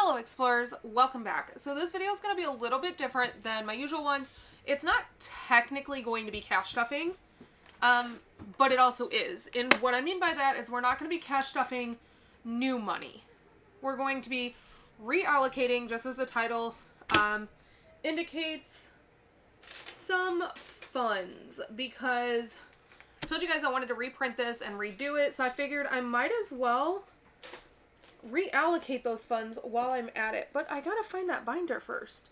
Hello Explorers, welcome back. So this video is going to be a little bit different than my usual ones. It's not technically going to be cash stuffing, but it also is. And what I mean by that is we're not going to be cash stuffing new money. We're going to be reallocating, just as the title indicates, some funds, because I told you guys I wanted to reprint this and redo it, so I figured I might as well reallocate those funds while I'm at it. But I gotta find that binder first,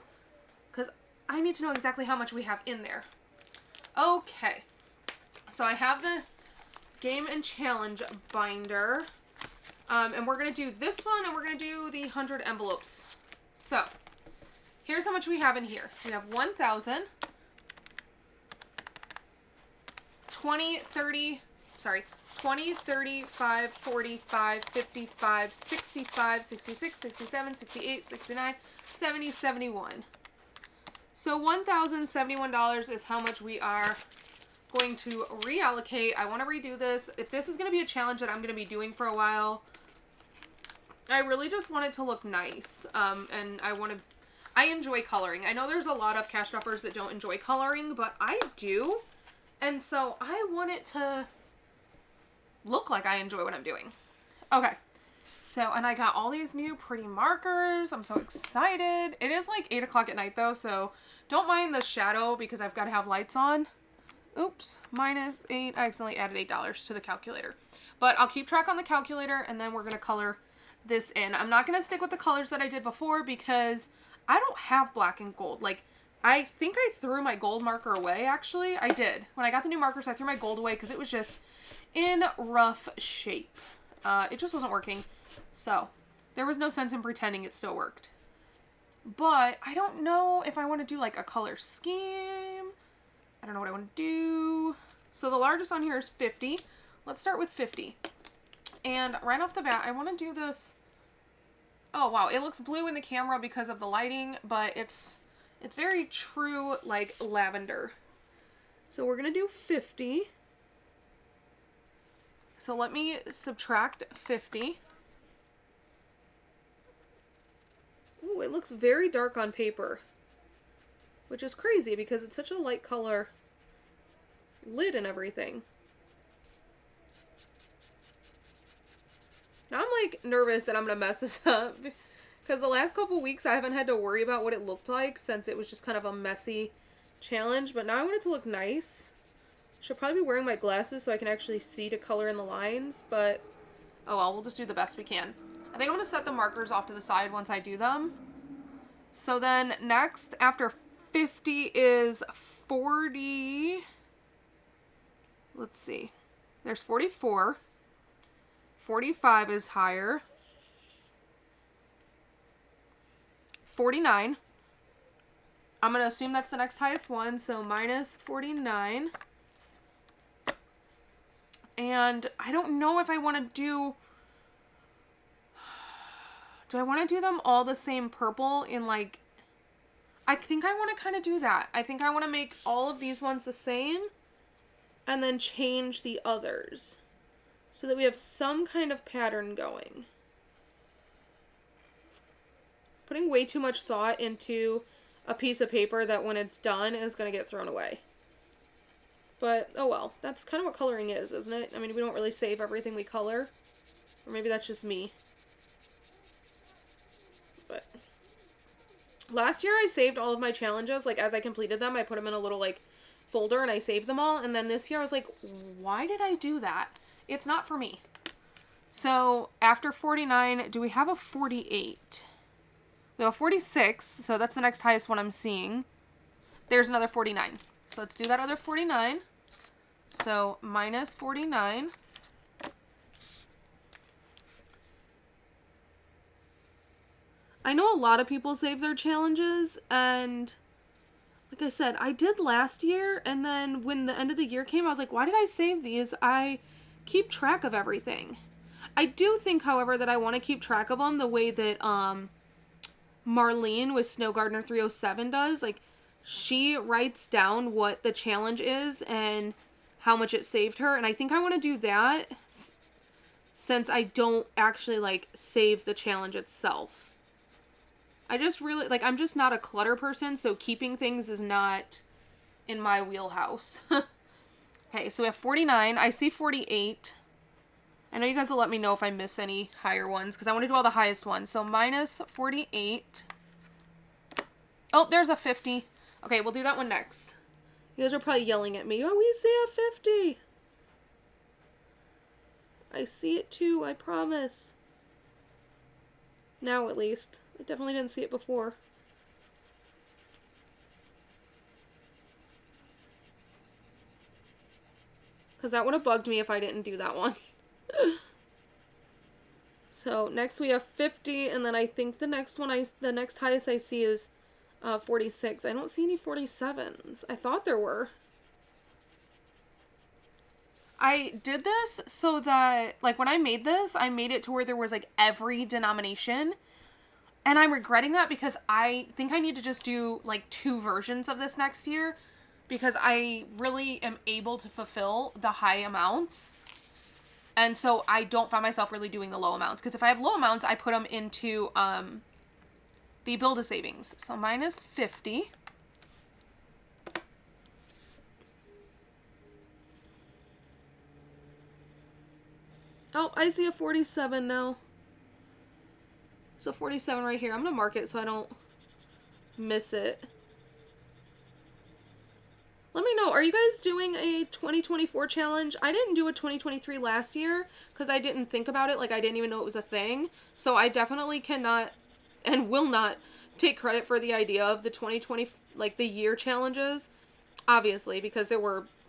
because I need to know exactly how much we have in there. Okay, so I have the game and challenge binder, and we're gonna do this one, and we're gonna do the 100 envelopes. So here's how much we have in here. We have 1,000, 20, 30, 35, 45, 55, 65, 66, 67, 68, 69, 70, 71. So $1,071 is how much we are going to reallocate. I want to redo this. If this is going to be a challenge that I'm going to be doing for a while, I really just want it to look nice. And I enjoy coloring. I know there's a lot of cash stuffers that don't enjoy coloring, but I do. And so I want it to look like I enjoy what I'm doing. Okay. So, and I got all these new pretty markers. I'm so excited. It is like 8 o'clock at night though, so don't mind the shadow because I've got to have lights on. Oops, -8. I accidentally added $8 to the calculator. But I'll keep track on the calculator and then we're going to color this in. I'm not going to stick with the colors that I did before because I don't have black and gold. Like, I think I threw my gold marker away, actually. I did. When I got the new markers, I threw my gold away because it was just in rough shape. It just wasn't working. So, there was no sense in pretending it still worked. But, I don't know if I want to do, like, a color scheme. I don't know what I want to do. So, the largest on here is 50. Let's start with 50. And right off the bat, I want to do this. Oh, wow. It looks blue in the camera because of the lighting, but it's very true, like, lavender. So we're going to do 50. So let me subtract 50. Ooh, it looks very dark on paper, which is crazy because it's such a light color lid and everything. Now I'm, like, nervous that I'm going to mess this up. Because the last couple weeks I haven't had to worry about what it looked like since it was just kind of a messy challenge. But now I want it to look nice. Should probably be wearing my glasses so I can actually see to color in the lines. But, oh well, we'll just do the best we can. I think I'm going to set the markers off to the side once I do them. So then next, after 50 is 40. Let's see. There's 44. 45 is higher. 49. I'm going to assume that's the next highest one, so minus 49. And I don't know if I want to do I want to do them all the same purple in, like, I think I want to kind of do that. I think I want to make all of these ones the same and then change the others so that we have some kind of pattern going. Putting way too much thought into a piece of paper that when it's done is going to get thrown away. But, oh well. That's kind of what coloring is, isn't it? I mean, we don't really save everything we color. Or maybe that's just me. But last year I saved all of my challenges. Like, as I completed them, I put them in a little, like, folder and I saved them all. And then this year I was like, why did I do that? It's not for me. So, after 49, do we have a 48? We have a 46, so that's the next highest one I'm seeing. There's another 49. So let's do that other 49. So minus 49. I know a lot of people save their challenges, and like I said, I did last year, and then when the end of the year came, I was like, why did I save these? I keep track of everything. I do think, however, that I want to keep track of them the way that, Marlene with Snow Gardener 307 does. Like, she writes down what the challenge is and how much it saved her, and I think I want to do that since I don't actually, like, save the challenge itself. I just really, like, I'm just not a clutter person, so keeping things is not in my wheelhouse. Okay, so we have 49. I see 48. I know you guys will let me know if I miss any higher ones, because I want to do all the highest ones. So minus 48. Oh, there's a 50. Okay, we'll do that one next. You guys are probably yelling at me. Oh, we see a 50. I see it too, I promise. Now at least. I definitely didn't see it before. Because that would have bugged me if I didn't do that one. So next we have 50, and then I think the next one, the next highest I see is 46. I don't see any 47s. I thought there were. I did this so that, like, when I made this, I made it to where there was, like, every denomination. And I'm regretting that because I think I need to just do, like, 2 versions of this next year. Because I really am able to fulfill the high amounts. And so I don't find myself really doing the low amounts. Because if I have low amounts, I put them into the Build-A-Savings. So minus 50. Oh, I see a 47 now. There's a 47 right here. I'm going to mark it so I don't miss it. Let me know, are you guys doing a 2024 challenge? I didn't do a 2023 last year because I didn't think about it. Like, I didn't even know it was a thing. So I definitely cannot and will not take credit for the idea of the 2020, like, the year challenges. Obviously, because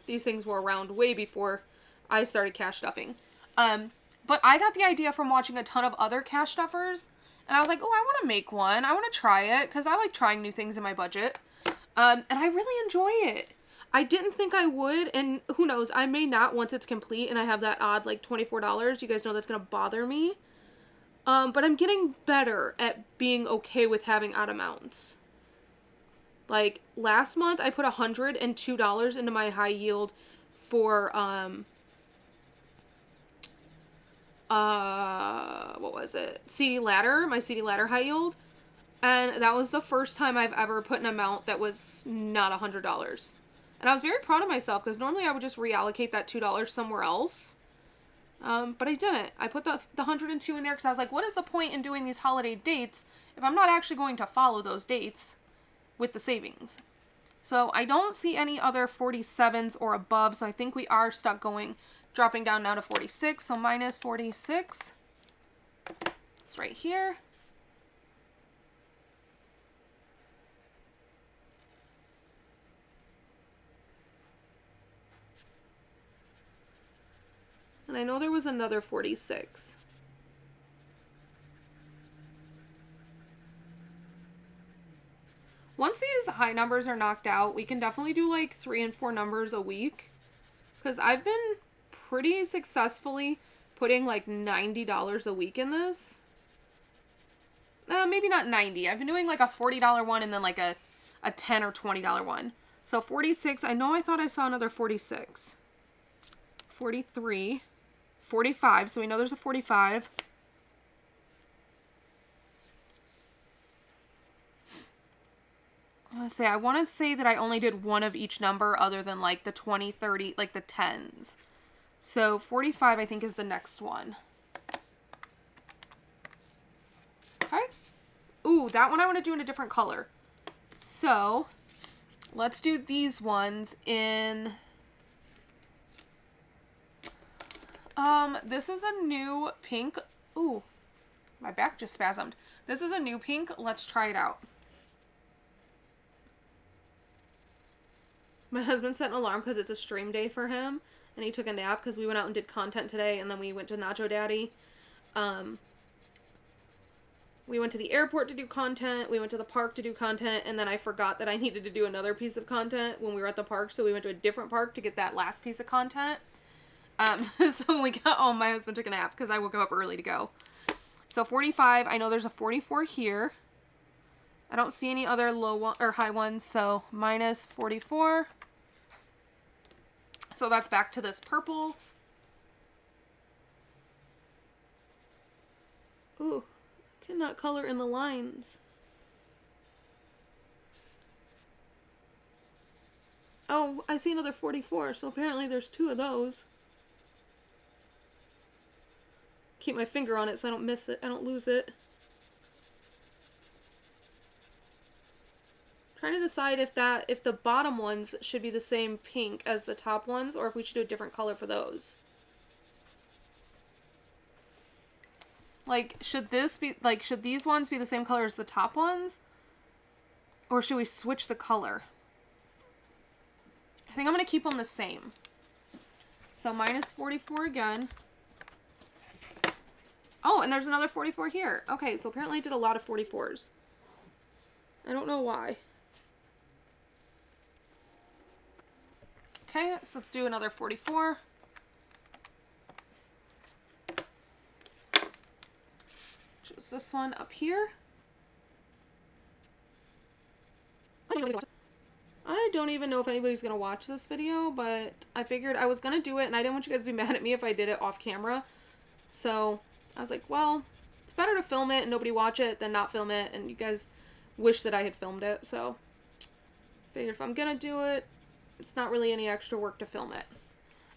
these things were around way before I started cash stuffing. But I got the idea from watching a ton of other cash stuffers. And I was like, oh, I want to make one. I want to try it because I like trying new things in my budget. And I really enjoy it. I didn't think I would, and who knows, I may not once it's complete and I have that odd, like, $24. You guys know that's going to bother me. But I'm getting better at being okay with having odd amounts. Like, last month I put $102 into my high yield for, what was it? CD Ladder, my CD Ladder high yield. And that was the first time I've ever put an amount that was not $100. And I was very proud of myself because normally I would just reallocate that $2 somewhere else. But I didn't. I put the 102 in there because I was like, what is the point in doing these holiday dates if I'm not actually going to follow those dates with the savings? So I don't see any other 47s or above. So I think we are stuck dropping down now to 46. So minus 46. It's right here. And I know there was another 46. Once these high numbers are knocked out, we can definitely do like 3 and 4 numbers a week. Because I've been pretty successfully putting like $90 a week in this. Maybe not 90. I've been doing like a $40 one and then like a $10 or $20 one. So 46, I know I thought I saw another 46. 43. 45, so we know there's a 45. I want to say that I only did one of each number other than like the 20, 30, like the 10s. So 45 I think is the next one. Okay. Ooh, that one I want to do in a different color. So let's do these ones in... this is a new pink. Ooh, my back just spasmed. This is a new pink. Let's try it out. My husband set an alarm because it's a stream day for him, and he took a nap because we went out and did content today, and then we went to Nacho Daddy. We went to the airport to do content, we went to the park to do content, and then I forgot that I needed to do another piece of content when we were at the park, so we went to a different park to get that last piece of content. So when we got home, my husband took a nap because I woke him up early to go. So 45, I know there's a 44 here. I don't see any other low or high ones, so minus 44. So that's back to this purple. Ooh, cannot color in the lines. Oh, I see another 44, so apparently there's 2 of those. Keep my finger on it so I don't miss it. I don't lose it. Trying to decide if the bottom ones should be the same pink as the top ones, or if we should do a different color for those. Like, should these ones be the same color as the top ones? Or should we switch the color? I think I'm going to keep them the same. So minus 44 again. Oh, and there's another 44 here. Okay, so apparently I did a lot of 44s. I don't know why. Okay, so let's do another 44. Choose this one up here. I don't even know if anybody's going to watch this video, but I figured I was going to do it, and I didn't want you guys to be mad at me if I did it off camera. So I was like, well, it's better to film it and nobody watch it than not film it, and you guys wish that I had filmed it. So figured if I'm going to do it, it's not really any extra work to film it.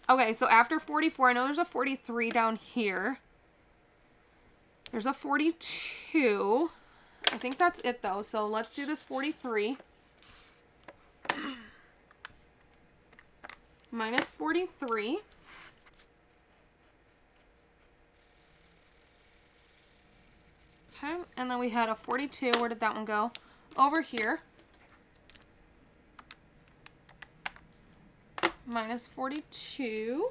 Okay, so after 44, I know there's a 43 down here. There's a 42. I think that's it, though. So let's do this 43. Minus 43. Okay, and then we had a 42. Where did that one go? Over here. Minus 42.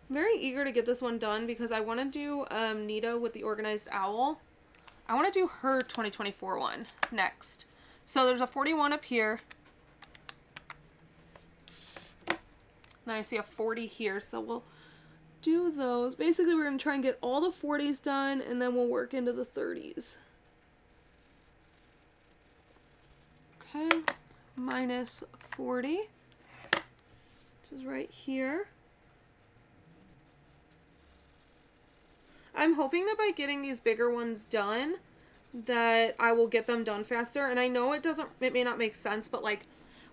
I'm very eager to get this one done because I want to do Nita with the Organized Owl. I want to do her 2024 one next. So there's a 41 up here. Then I see a 40 here, so we'll do those. Basically, we're going to try and get all the 40s done, and then we'll work into the 30s. Okay, minus 40, which is right here. I'm hoping that by getting these bigger ones done, that I will get them done faster. And I know it may not make sense, but like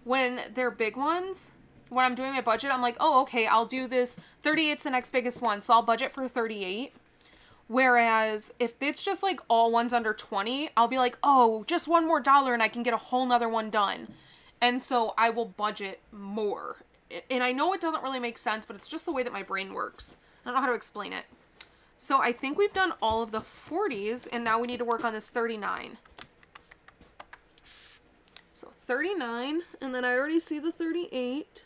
when they're big ones, when I'm doing my budget, I'm like, oh, okay, I'll do this. 38's the next biggest one, so I'll budget for 38. Whereas if it's just like all ones under 20, I'll be like, oh, just $1 more and I can get a whole nother one done. And so I will budget more. And I know it doesn't really make sense, but it's just the way that my brain works. I don't know how to explain it. So I think we've done all of the 40s, and now we need to work on this 39. So 39, and then I already see the 38.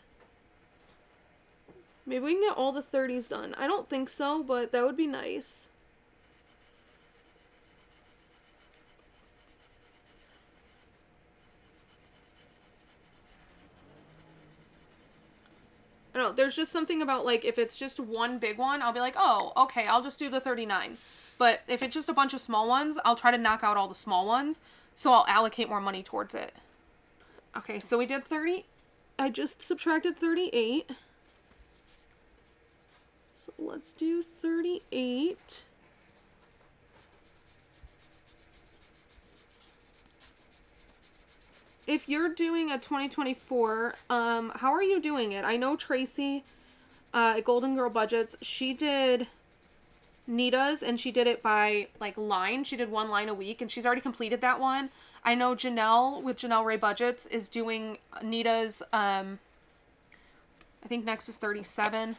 Maybe we can get all the 30s done. I don't think so, but that would be nice. I don't know, there's just something about, like, if it's just one big one, I'll be like, oh, okay, I'll just do the 39. But if it's just a bunch of small ones, I'll try to knock out all the small ones, so I'll allocate more money towards it. Okay, so we did 30. I just subtracted 38. So let's do 38. If you're doing a 2024, how are you doing it? I know Tracy at Golden Girl Budgets, she did Nita's, and she did it by, like, line. She did 1 line a week, and she's already completed that one. I know Janelle, with Janelle Ray Budgets, is doing Nita's, I think next is 37.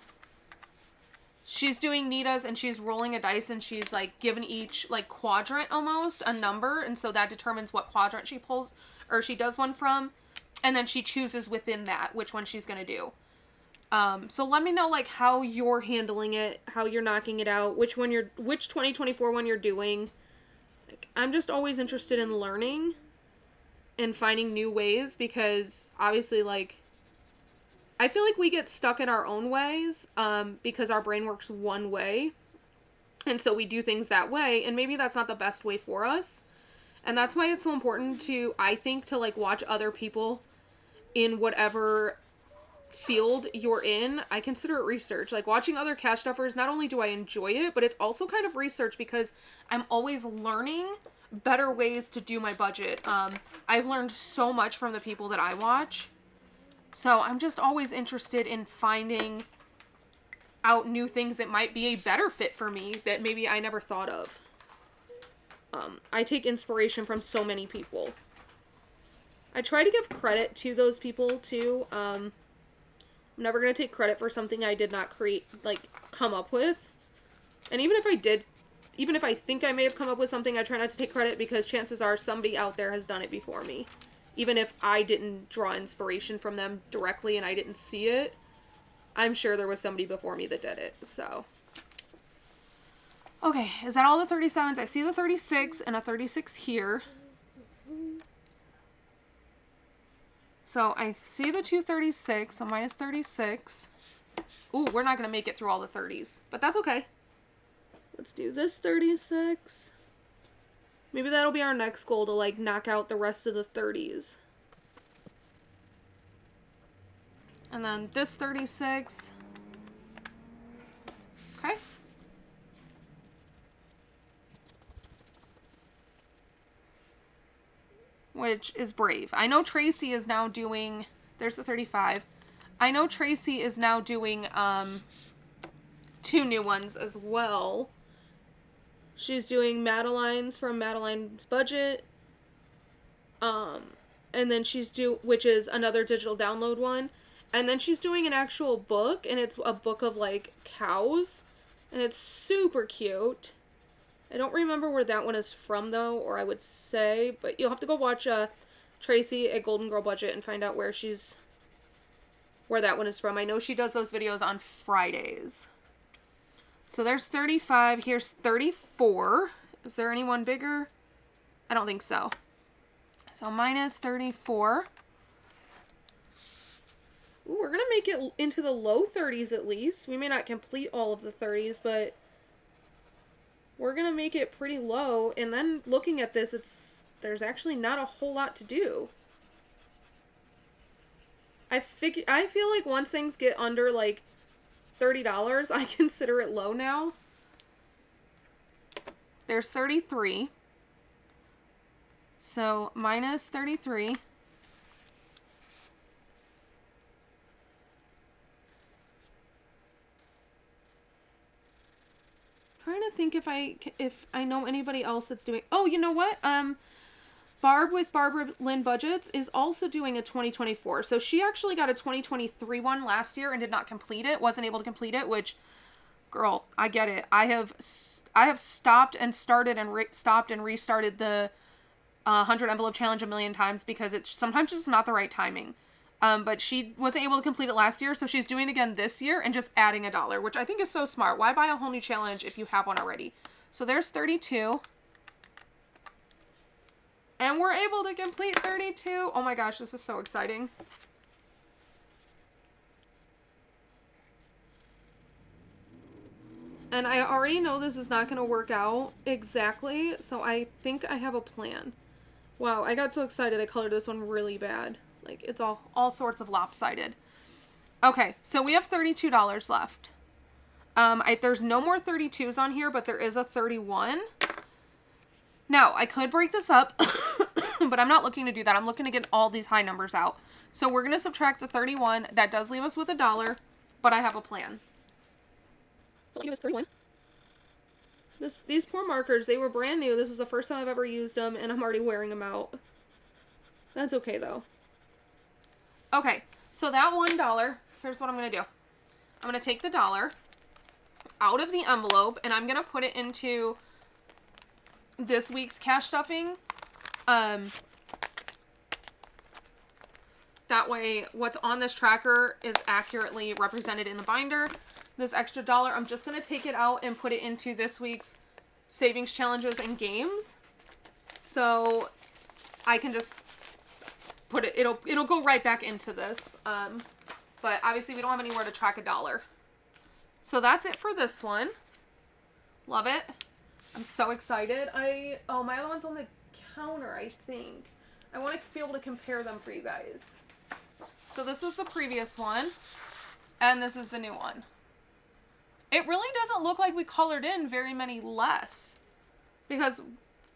She's doing Nita's, and she's rolling a dice, and she's, like, given each, like, quadrant almost a number, and so that determines what quadrant she pulls, or she does one from, and then she chooses within that which one she's gonna do. So let me know, like, how you're handling it, how you're knocking it out, which 2024 one you're doing. Like, I'm just always interested in learning and finding new ways, because obviously, like, I feel like we get stuck in our own ways, because our brain works one way, and so we do things that way, and maybe that's not the best way for us. And that's why it's so important to, I think, to, like, watch other people in whatever field you're in. I consider it research. Like, watching other cash stuffers, not only do I enjoy it, but it's also kind of research, because I'm always learning better ways to do my budget. I've learned so much from the people that I watch. So I'm just always interested in finding out new things that might be a better fit for me that maybe I never thought of. I take inspiration from so many people. I try to give credit to those people too. I'm never going to take credit for something I did not come up with. And even if I did, even if I think I may have come up with something, I try not to take credit because chances are somebody out there has done it before me. Even if I didn't draw inspiration from them directly and I didn't see it, I'm sure there was somebody before me that did it, so. Okay, is that all the 37s? I see the 36 and a 36 here. So I see the 236, so minus 36. Ooh, we're not going to make it through all the 30s, but that's okay. Let's do this 36. Maybe that'll be our next goal, to like knock out the rest of the 30s. And then this 36. Okay. Which is brave. I know Tracy is now doing, there's the 35. I know Tracy is now doing 2 new ones as well. She's doing Madeline's from Madeline's Budget. And then which is another digital download one. And then she's doing an actual book, and it's a book of like cows. And it's super cute. I don't remember where that one is from, though, or I would say, but you'll have to go watch Tracy at Golden Girl Budget and find out where that one is from. I know she does those videos on Fridays. So there's 35. Here's 34. Is there anyone bigger? I don't think so. So minus 34. Ooh, we're going to make it into the low 30s at least. We may not complete all of the 30s, but we're going to make it pretty low. And then looking at this, there's actually not a whole lot to do. I feel like once things get under like $30, I consider it low now. There's 33. So minus 33. Trying to think if I know anybody else that's doing. Oh, you know what? Barb with Barbara Lynn Budgets is also doing a 2024. So she actually got a 2023 one last year and did not complete it. Wasn't able to complete it, which, girl, I get it. I have stopped and started and stopped and restarted the 100 envelope challenge a million times because it's sometimes just not the right timing. But she wasn't able to complete it last year, so she's doing it again this year and just adding $1, which I think is so smart. Why buy a whole new challenge if you have one already? So there's 32. And we're able to complete 32. Oh my gosh, this is so exciting. And I already know this is not going to work out exactly, so I think I have a plan. Wow, I got so excited I colored this one really bad. Like, it's all sorts of lopsided. Okay, so we have $32 left. There's no more 32s on here, but there is a 31. Now, I could break this up, but I'm not looking to do that. I'm looking to get all these high numbers out. So we're going to subtract the 31. That does leave us with $1, but I have a plan. So it was 31. These poor markers, they were brand new. This was the first time I've ever used them, and I'm already wearing them out. That's okay, though. Okay, so that $1, here's what I'm going to do. I'm going to take the $1 out of the envelope, and I'm going to put it into this week's cash stuffing. That way, what's on this tracker is accurately represented in the binder. This extra $1, I'm just going to take it out and put it into this week's savings challenges and games. So I can just put it, it'll go right back into this. But obviously we don't have anywhere to track $1. So that's it for this one. Love it. I'm so excited. Oh, my other one's on the counter, I think. I want to be able to compare them for you guys. So this was the previous one, and this is the new one. It really doesn't look like we colored in very many less, because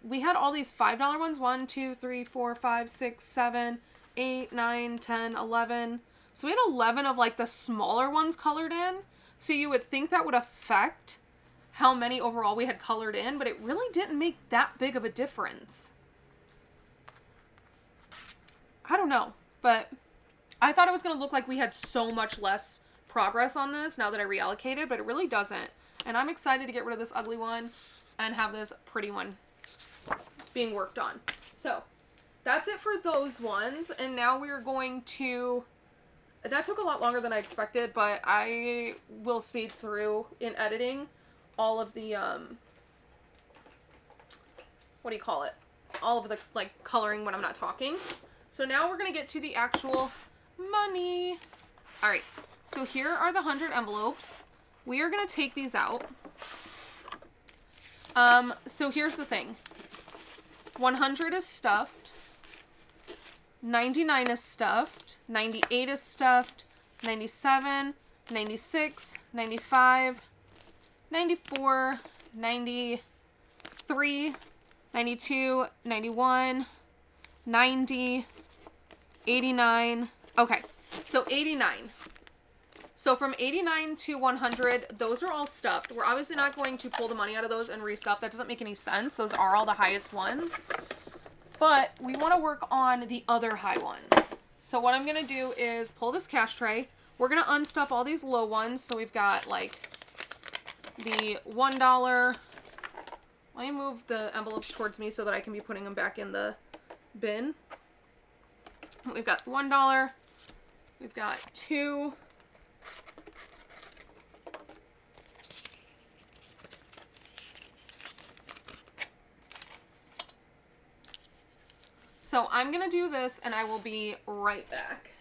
we had all these $5 ones. 1, 2, 3, 4, 5, 6, 7, 8, 9, 10, 11. So we had 11 of like the smaller ones colored in. So you would think that would affect how many overall we had colored in, but it really didn't make that big of a difference. I don't know, but I thought it was going to look like we had so much less progress on this now that I reallocated, but it really doesn't. And I'm excited to get rid of this ugly one and have this pretty one being worked on. So that's it for those ones. And now we're going to, that took a lot longer than I expected, but I will speed through in editing all of the, what do you call it? All of the, like, coloring when I'm not talking. So now we're going to get to the actual money. All right. So here are the 100 envelopes. We are going to take these out. So here's the thing. 100 is stuffed. 99 is stuffed. 98 is stuffed. 97, 96, 95, 94, 93, 92, 91, 90, 89. Okay, so 89. So from 89 to 100, those are all stuffed. We're obviously not going to pull the money out of those and restuff. That doesn't make any sense. Those are all the highest ones. But we want to work on the other high ones. So what I'm going to do is pull this cash tray. We're going to unstuff all these low ones. So we've got like the $1. Let me move the envelopes towards me so that I can be putting them back in the bin. We've got $1. We've got 2. So I'm going to do this and I will be right back.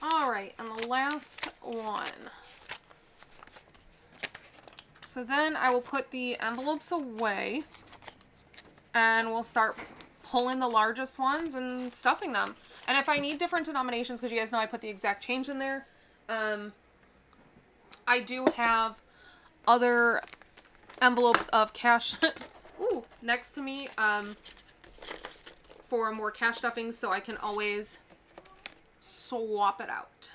All right, and the last one. So then I will put the envelopes away and we'll start pulling the largest ones and stuffing them. And if I need different denominations, because you guys know I put the exact change in there, I do have other envelopes of cash ooh, next to me for more cash stuffing, so I can always swap it out.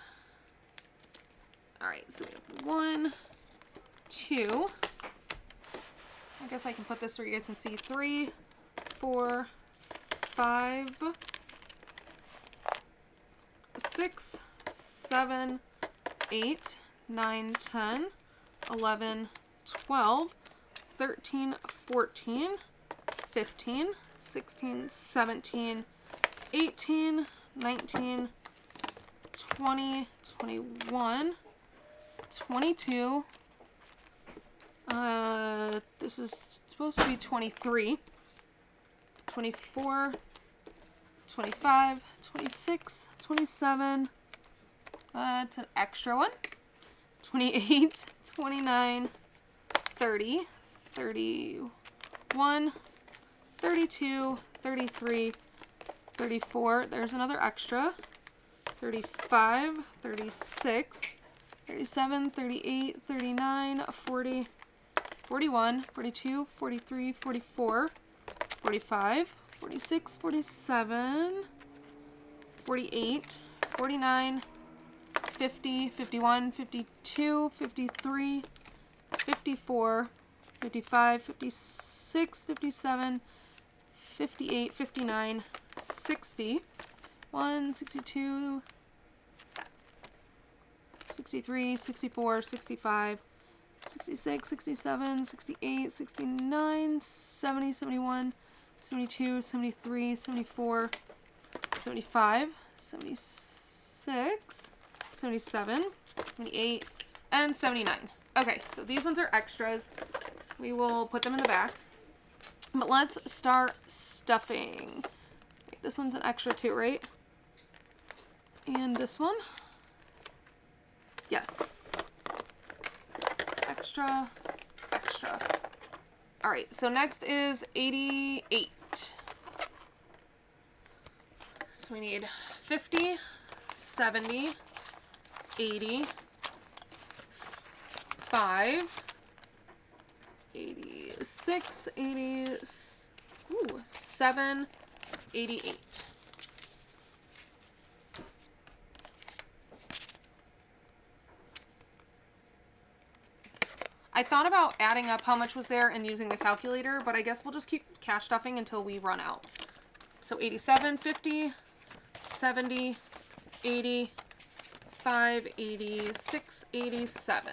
All right, so we have 1, 2. I guess I can put this so you guys can see 3, 4, 5, 6, 7, 8, 9, 10, 11, 12, 13, 14, 15, 16, 17, 18, 19, 20, 21, 22, this is supposed to be 23, 24, 25, 26, 27, it's an extra one, 28, 29, 30, 31, 32, 33, 34, there's another extra, 35, 36, 37, 38, 39, 40, 41, 42, 43, 44, 45, 46, 47, 48, 49, 50, 51, 52, 53, 54, 55, 56, 57, 58, 59, 60, 1, 62, 63, 64, 65, 66, 67, 68, 69, 70, 71, 72, 73, 74, 75, 76, 77, 78, and 79. Okay, so these ones are extras. We will put them in the back. But let's start stuffing. Wait, this one's an extra too, right? And this one? Yes. Extra, extra. All right, so next is 88. So we need 50, 70, 80, 5, 86, 7, 88. I thought about adding up how much was there and using the calculator, but I guess we'll just keep cash stuffing until we run out. So 87, 50, 70, 80, 5, 86, 87.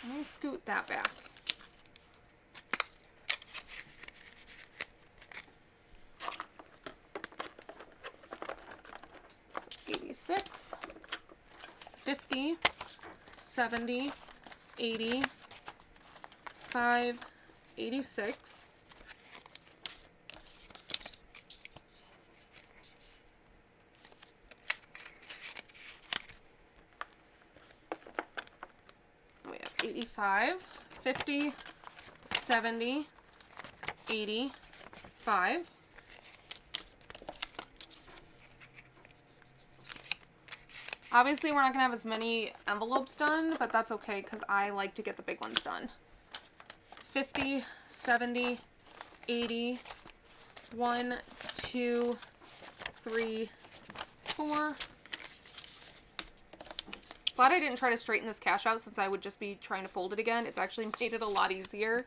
Let me scoot that back. So 86, 50, 70, 80, 5, 86. We have 85, 50, 70, 80, 5. Obviously, we're not going to have as many envelopes done, but that's okay because I like to get the big ones done. 50, 70, 80, 1, 2, 3, 4. Glad I didn't try to straighten this cash out since I would just be trying to fold it again. It's actually made it a lot easier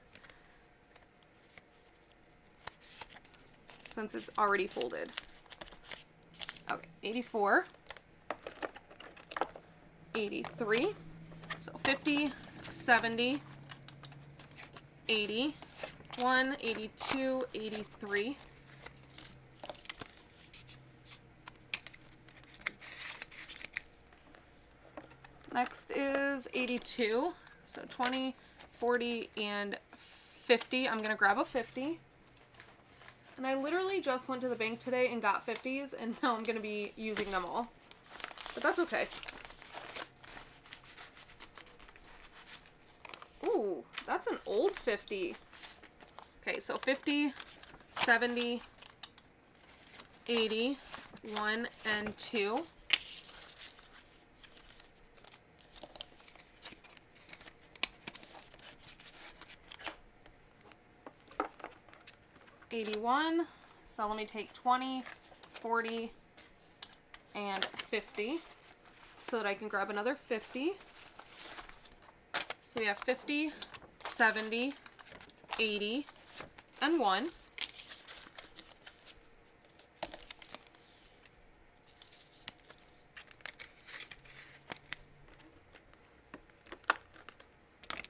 since it's already folded. Okay, 84. 83, so 50, 70, 80, 1, 82, 83. Next is 82, so 20, 40, and 50. I'm going to grab a 50. And I literally just went to the bank today and got 50s, and now I'm going to be using them all. But that's okay. Ooh, that's an old 50. Okay, so 50, 70, 80, 1, and 2. $81. So let me take 20, 40, and 50 so that I can grab another 50. So we have 50, 70, 80, and 1.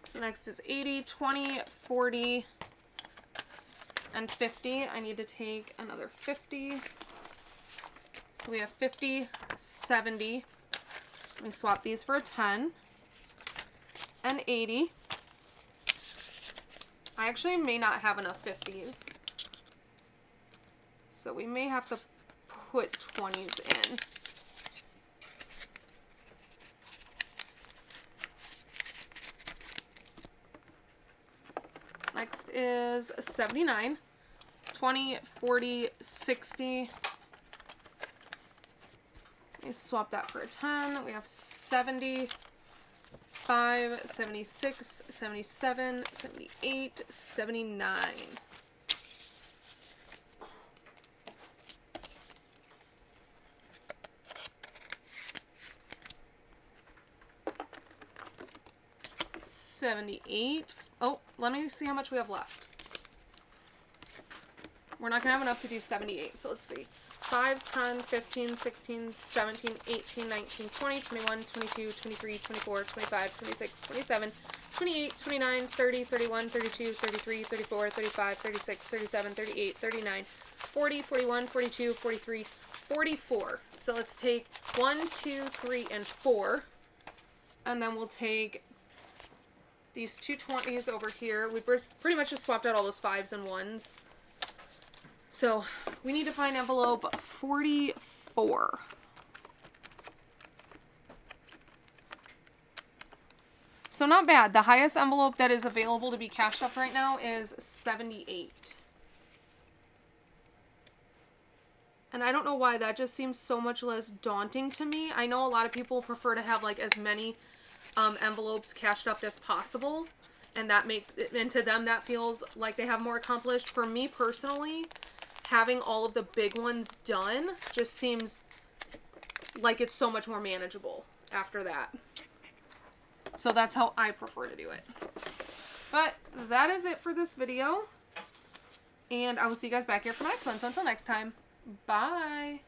So next is 80, 20, 40, and 50. I need to take another 50. So we have 50, 70. Let me swap these for a 10. And 80. I actually may not have enough 50s. So we may have to put 20s in. Next is 79. 20, 40, 60. Let me swap that for a 10. We have 70. 75, 76, 77, 78, 79. $78. Oh, let me see how much we have left. We're not going to have enough to do 78. So let's see. 5, 10, 15, 16, 17, 18, 19, 20, 21, 22, 23, 24, 25, 26, 27, 28, 29, 30, 31, 32, 33, 34, 35, 36, 37, 38, 39, 40, 41, 42, 43, 44. So let's take 1, 2, 3, and 4. And then we'll take these two 20s over here. We pretty much just swapped out all those 5s and 1s. So we need to find envelope 44. So not bad. The highest envelope that is available to be cashed up right now is 78. And I don't know why, that just seems so much less daunting to me. I know a lot of people prefer to have like as many envelopes cashed up as possible. And to them that feels like they have more accomplished. For me personally, having all of the big ones done just seems like it's so much more manageable after that. So that's how I prefer to do it. But that is it for this video. And I will see you guys back here for the next one. So until next time, bye.